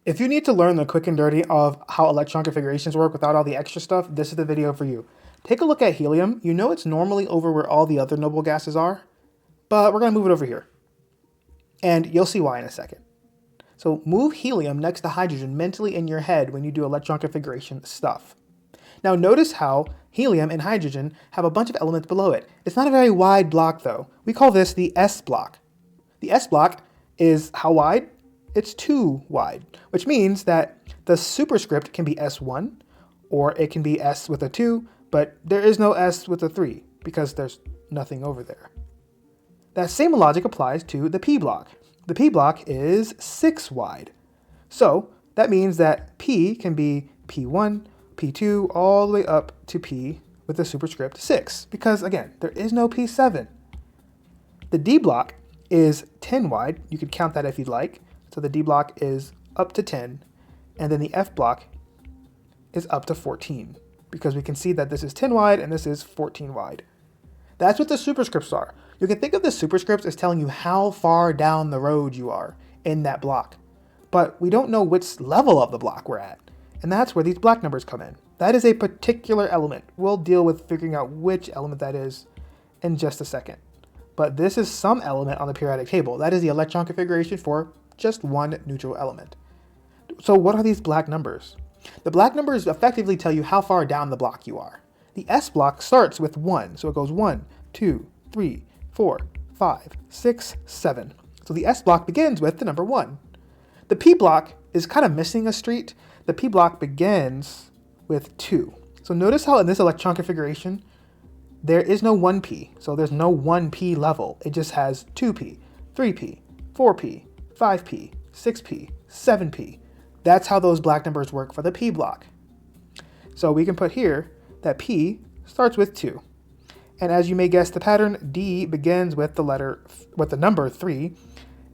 If you need to learn the quick and dirty of how electron configurations work without all the extra stuff, this is the video for you. Take a look at helium. You know it's normally over where all the other noble gases are, but we're going to move it over here. And you'll see why in a second. So move helium next to hydrogen mentally in your head when you do electron configuration stuff. Now notice how helium and hydrogen have a bunch of elements below it. It's not a very wide block though. We call this the S block. The S block is how wide? It's 2 wide, which means that the superscript can be S1 or it can be S with a 2, but there is no S with a 3 because there's nothing over there. That same logic applies to the P block. The P block is 6 wide. So that means that P can be P1, P2, all the way up to P with the superscript 6, because again, there is no P7. The D block is 10 wide. You could count that if you'd like. So the D block is up to 10, and then the F block is up to 14, because we can see that this is 10 wide and this is 14 wide. That's what the superscripts are. You can think of the superscripts as telling you how far down the road you are in that block, but we don't know which level of the block we're at, and that's where these block numbers come in. That is a particular element. We'll deal with figuring out which element that is in just a second. But this is some element on the periodic table. That is the electron configuration for just one neutral element. So what are these black numbers? The black numbers effectively tell you how far down the block you are. The S block starts with 1, so it goes 1, 2, 3, 4, 5, 6, 7. So the S block begins with the number 1. The P block is kind of missing a street. The P block begins with 2. So notice how in this electron configuration, there is no 1p, so there's no 1p level. It just has 2p, 3p, 4p, 5p, 6p, 7p. That's how those black numbers work for the P block. So we can put here that P starts with 2. And as you may guess the pattern, D begins with the number 3.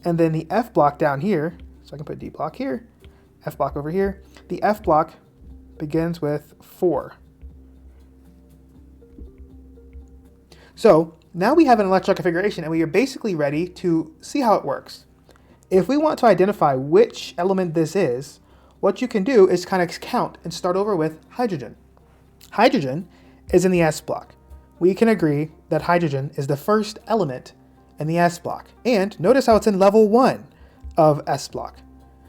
And then the F block down here, so I can put D block here, F block over here. The F block begins with 4. So now we have an electron configuration and we are basically ready to see how it works. If we want to identify which element this is, what you can do is kind of count and start over with hydrogen. Hydrogen is in the S block. We can agree that hydrogen is the first element in the S block. And notice how it's in level 1 of S block.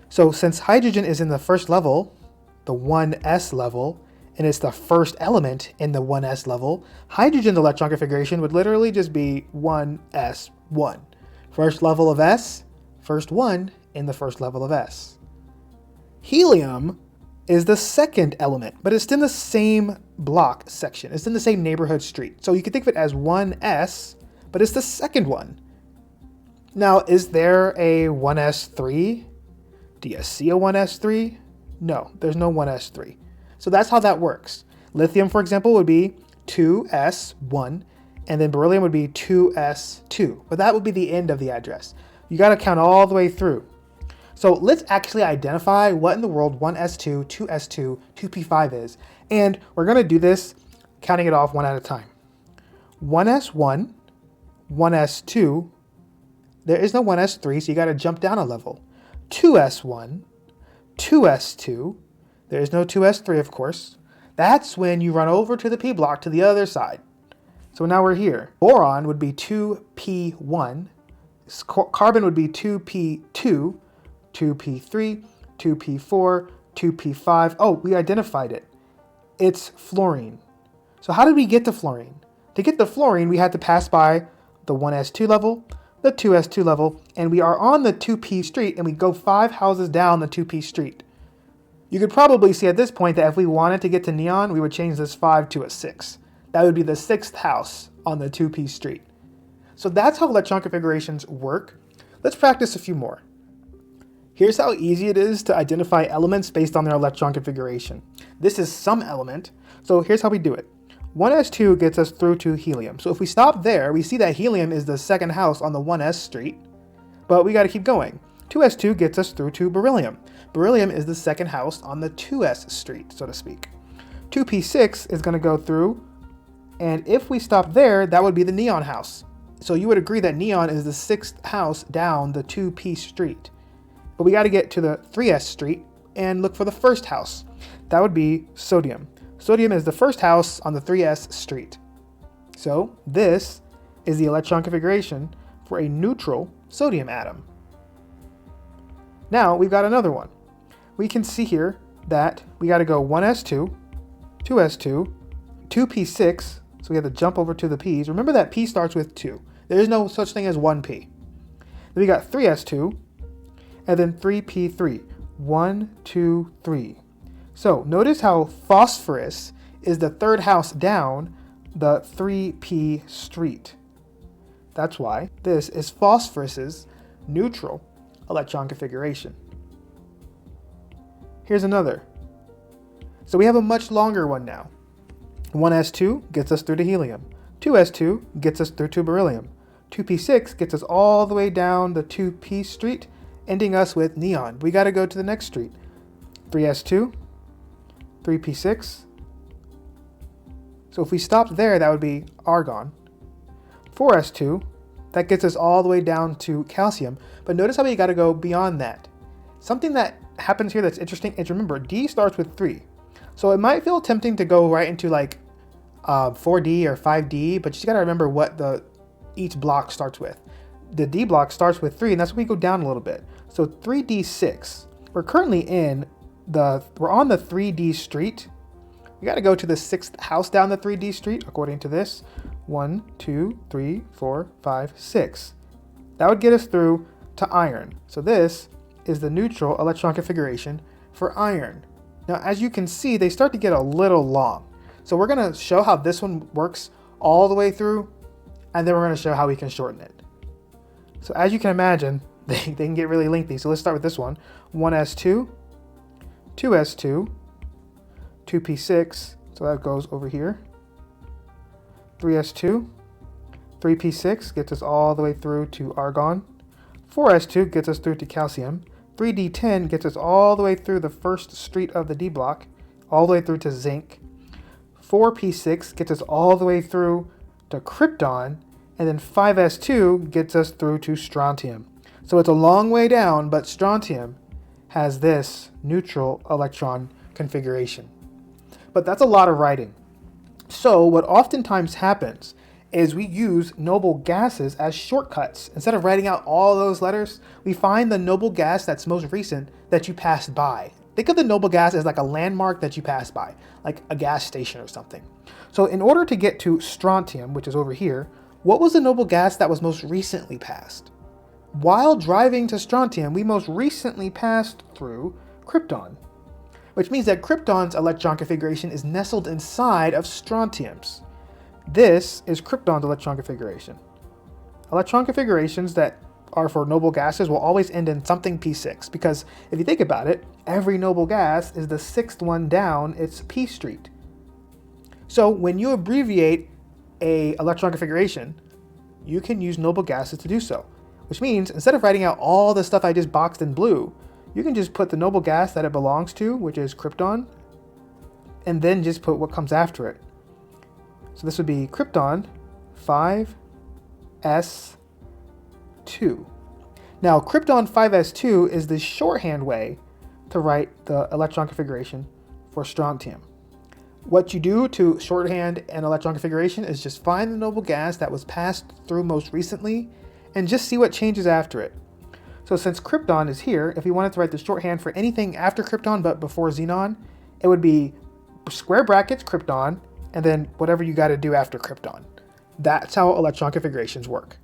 So since hydrogen is in the first level, the 1s level, and it's the first element in the 1s level, hydrogen's electron configuration would literally just be 1s1. First level of S, first 1 in the first level of S. Helium is the second element, but it's in the same block section. It's in the same neighborhood street. So you can think of it as 1s, but it's the second one. Now, is there a 1s3? Do you see a 1s3? No, there's no 1s3. So that's how that works. Lithium, for example, would be 2s1, and then beryllium would be 2s2. But that would be the end of the address. You got to count all the way through. So let's actually identify what in the world 1s2, 2s2, 2p5 is. And we're going to do this counting it off one at a time. 1s1, 1s2, there is no 1s3, so you got to jump down a level. 2s1, 2s2, there is no 2s3, of course. That's when you run over to the P block to the other side. So now we're here. Boron would be 2p1, carbon would be 2p2, 2p3, 2p4, 2p5. Oh, we identified it. It's fluorine. So how did we get to fluorine? To get to fluorine, we had to pass by the 1s2 level, the 2s2 level, and we are on the 2p street, and we go 5 houses down the 2p street. You could probably see at this point that if we wanted to get to neon, we would change this 5 to a 6. That would be the 6th house on the 2p street. So that's how electron configurations work. Let's practice a few more. Here's how easy it is to identify elements based on their electron configuration. This is some element, so here's how we do it. 1s2 gets us through to helium. So if we stop there, we see that helium is the second house on the 1s street, but we got to keep going. 2s2 gets us through to beryllium. Beryllium is the second house on the 2s street, so to speak. 2p6 is going to go through, and if we stop there, that would be the neon house. So you would agree that neon is the 6th house down the 2p street. But we got to get to the 3s street, and look for the first house. That would be sodium. Sodium is the first house on the 3s street. So this is the electron configuration for a neutral sodium atom. Now we've got another one. We can see here that we got to go 1s2, 2s2, 2p6, so we have to jump over to the p's. Remember that p starts with 2. There is no such thing as 1p. Then we got 3s2, and then 3p3. 1, 2, 3. So notice how phosphorus is the third house down the 3p street. That's why this is phosphorus's neutral electron configuration. Here's another. So we have a much longer one now. 1s2 gets us through to helium. 2s2 gets us through to beryllium. 2p6 gets us all the way down the 2p street, ending us with neon. We got to go to the next street. 3s2, 3p6. So if we stopped there, that would be argon. 4s2, that gets us all the way down to calcium. But notice how we got to go beyond that. Something that happens here that's interesting is, remember, D starts with 3. So it might feel tempting to go right into like 4D or 5D, but you just got to remember what each block starts with. The D block starts with 3, and that's when we go down a little bit. So 3D6. We're currently we're on the 3D street. We got to go to the 6th house down the 3D street, according to this. 1, 2, 3, 4, 5, 6. That would get us through to iron. So this is the neutral electron configuration for iron. Now, as you can see, they start to get a little long. So we're going to show how this one works all the way through, and then we're going to show how we can shorten it. So as you can imagine, they can get really lengthy. So let's start with this one. 1s2, 2s2, 2p6, so that goes over here. 3s2, 3p6 gets us all the way through to argon. 4s2 gets us through to calcium. 3d10 gets us all the way through the first street of the D block, all the way through to zinc. 4p6 gets us all the way through to krypton, and then 5s2 gets us through to strontium. So it's a long way down, but strontium has this neutral electron configuration. But that's a lot of writing. So what oftentimes happens is we use noble gases as shortcuts. Instead of writing out all those letters, we find the noble gas that's most recent that you passed by. Think of the noble gas as like a landmark that you passed by, like a gas station or something. So in order to get to strontium, which is over here, what was the noble gas that was most recently passed? While driving to strontium, we most recently passed through krypton, which means that krypton's electron configuration is nestled inside of strontium's. This is krypton's electron configuration. Electron configurations that are for noble gases will always end in something p6, because if you think about it, every noble gas is the 6th one down its p street. So when you abbreviate a electron configuration, you can use noble gases to do so, which means instead of writing out all the stuff I just boxed in blue, you can just put the noble gas that it belongs to, which is krypton, and then just put what comes after it. So this would be krypton 5s2. Now, krypton 5s2 is the shorthand way to write the electron configuration for strontium. What you do to shorthand an electron configuration is just find the noble gas that was passed through most recently and just see what changes after it. So since krypton is here, if we wanted to write the shorthand for anything after krypton but before xenon, it would be square brackets krypton and then whatever you got to do after krypton. That's how electron configurations work.